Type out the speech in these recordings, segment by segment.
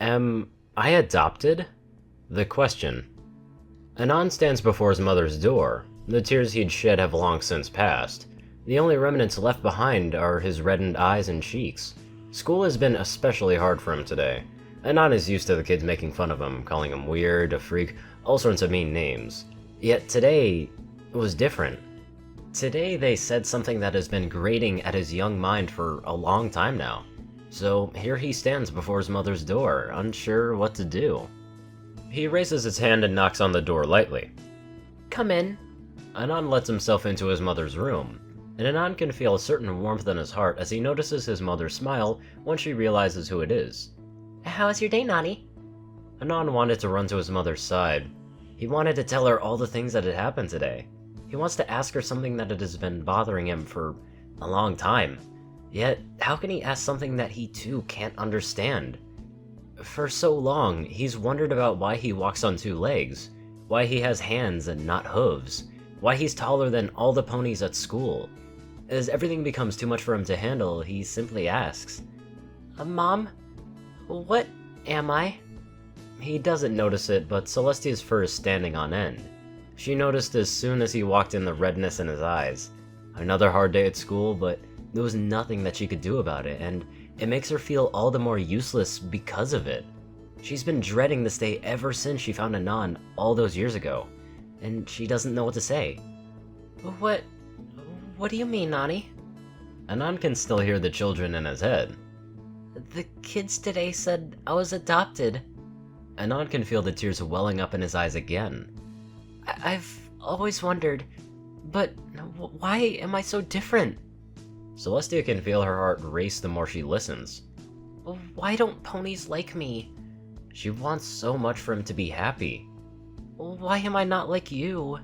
Am I adopted? The question. Anon stands before his mother's door. The tears he'd shed have long since passed. The only remnants left behind are his reddened eyes and cheeks. School has been especially hard for him today. Anon is used to the kids making fun of him, calling him weird, a freak, all sorts of mean names. Yet today was different. Today they said something that has been grating at his young mind for a long time now. So here he stands before his mother's door, unsure what to do. He raises his hand and knocks on the door lightly. Come in. Anon lets himself into his mother's room, and Anon can feel a certain warmth in his heart as he notices his mother smile when she realizes who it is. How was your day, Nani? Anon wanted to run to his mother's side. He wanted to tell her all the things that had happened today. He wants to ask her something that has been bothering him for a long time. Yet, how can he ask something that he too can't understand? For so long, he's wondered about why he walks on two legs, why he has hands and not hooves, why he's taller than all the ponies at school. As everything becomes too much for him to handle, he simply asks, Mom? What am I? He doesn't notice it, but Celestia's fur is standing on end. She noticed as soon as he walked in the redness in his eyes. Another hard day at school, but there was nothing that she could do about it, and it makes her feel all the more useless because of it. She's been dreading this day ever since she found Anon all those years ago, and she doesn't know what to say. What do you mean, Nani? Anon can still hear the children in his head. The kids today said I was adopted. Anon can feel the tears welling up in his eyes again. I've always wondered, but why am I so different? Celestia can feel her heart race the more she listens. Why don't ponies like me? She wants so much for him to be happy. Why am I not like you?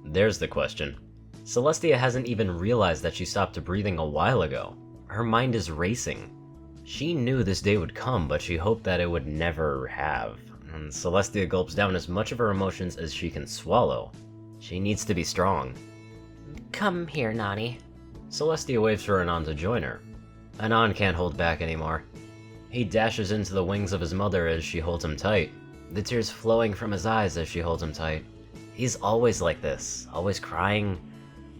There's the question. Celestia hasn't even realized that she stopped breathing a while ago. Her mind is racing. She knew this day would come, but she hoped that it would never have. And Celestia gulps down as much of her emotions as she can swallow. She needs to be strong. Come here, Nani. Celestia waves for Anon to join her. Anon can't hold back anymore. He dashes into the wings of his mother as she holds him tight, the tears flowing from his eyes as she holds him tight. He's always like this, always crying,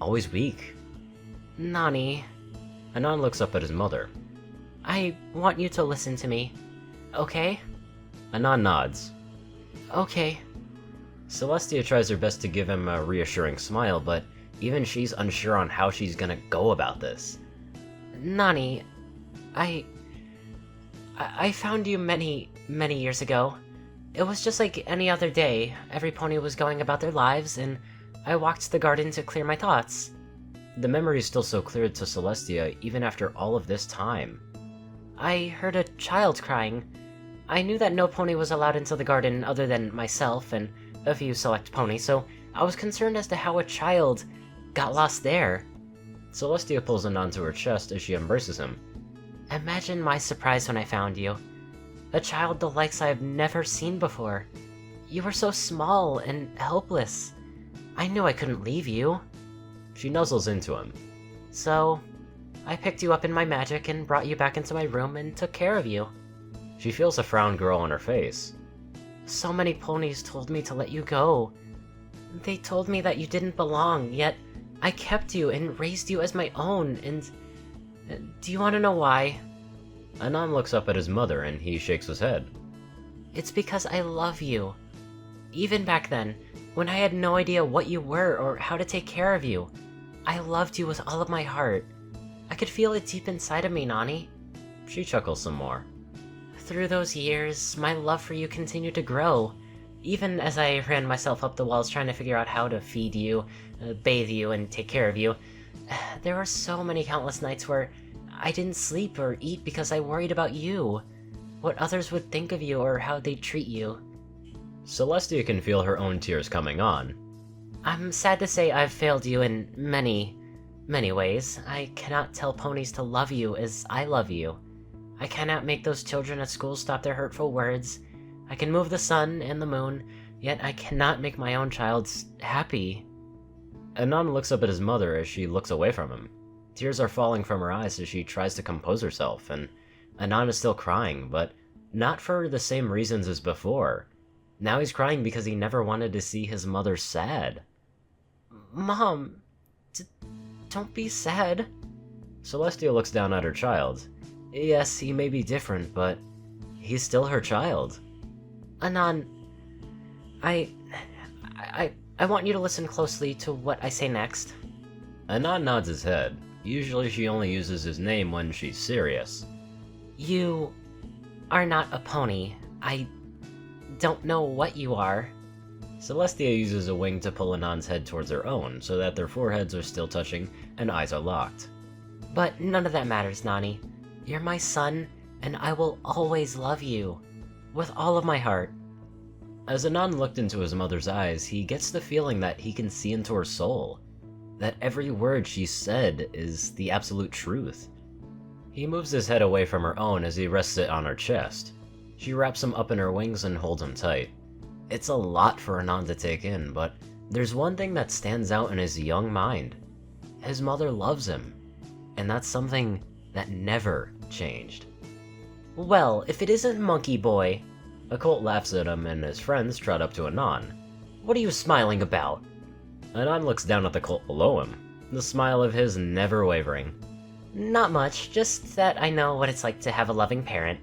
always weak. Nani. Anon looks up at his mother. I want you to listen to me, okay? Anon nods. Okay. Celestia tries her best to give him a reassuring smile, but even she's unsure on how she's gonna go about this. Nani, I found you many years ago. It was just like any other day. Every pony was going about their lives, and I walked the garden to clear my thoughts. The memory is still so clear to Celestia, even after all of this time. I heard a child crying. I knew that no pony was allowed into the garden other than myself and a few select ponies, so I was concerned as to how a child got lost there. Celestia pulls Anon to her chest as she embraces him. Imagine my surprise when I found you. A child the likes I've never seen before. You were so small and helpless. I knew I couldn't leave you. She nuzzles into him. So, I picked you up in my magic and brought you back into my room and took care of you. She feels a frown grow on her face. So many ponies told me to let you go. They told me that you didn't belong, yet I kept you and raised you as my own, and... Do you want to know why? Anon looks up at his mother and he shakes his head. It's because I love you. Even back then, when I had no idea what you were or how to take care of you, I loved you with all of my heart. I could feel it deep inside of me, Nani. She chuckles some more. Through those years, my love for you continued to grow. Even as I ran myself up the walls trying to figure out how to feed you, bathe you, and take care of you, there were so many countless nights where I didn't sleep or eat because I worried about you. What others would think of you or how they'd treat you. Celestia can feel her own tears coming on. I'm sad to say I've failed you in many ways. I cannot tell ponies to love you as I love you. I cannot make those children at school stop their hurtful words. I can move the sun and the moon, yet I cannot make my own child happy. Anon looks up at his mother as she looks away from him. Tears are falling from her eyes as she tries to compose herself, and Anon is still crying, but not for the same reasons as before. Now he's crying because he never wanted to see his mother sad. Mom, don't be sad. Celestia looks down at her child. Yes, he may be different, but he's still her child. Anon, I want you to listen closely to what I say next. Anon nods his head. Usually she only uses his name when she's serious. You are not a pony. I don't know what you are. Celestia uses a wing to pull Anon's head towards her own, so that their foreheads are still touching and eyes are locked. But none of that matters, Nani. You're my son, and I will always love you. With all of my heart. As Anon looked into his mother's eyes, he gets the feeling that he can see into her soul. That every word she said is the absolute truth. He moves his head away from her own as he rests it on her chest. She wraps him up in her wings and holds him tight. It's a lot for Anon to take in, but there's one thing that stands out in his young mind. His mother loves him, and that's something that never changed. Well, if it isn't Monkey Boy. A colt laughs at him and his friends trot up to Anon. What are you smiling about? Anon looks down at the colt below him, the smile of his never wavering. Not much, just that I know what it's like to have a loving parent.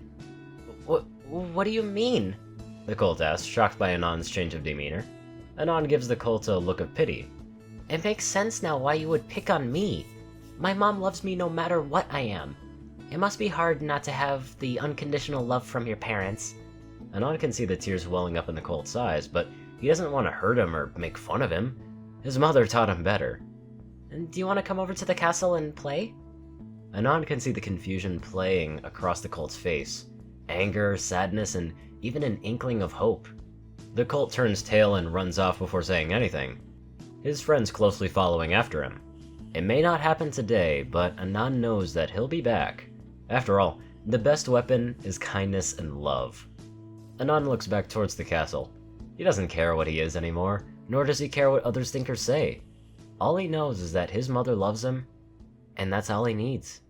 What do you mean? The colt asks, shocked by Anon's change of demeanor. Anon gives the colt a look of pity. It makes sense now why you would pick on me. My mom loves me no matter what I am. It must be hard not to have the unconditional love from your parents. Anon can see the tears welling up in the colt's eyes, but he doesn't want to hurt him or make fun of him. His mother taught him better. Do you want to come over to the castle and play? Anon can see the confusion playing across the colt's face. Anger, sadness, and even an inkling of hope. The colt turns tail and runs off before saying anything, his friends closely following after him. It may not happen today, but Anon knows that he'll be back. After all, the best weapon is kindness and love. Anon looks back towards the castle. He doesn't care what he is anymore, nor does he care what others think or say. All he knows is that his mother loves him, and that's all he needs.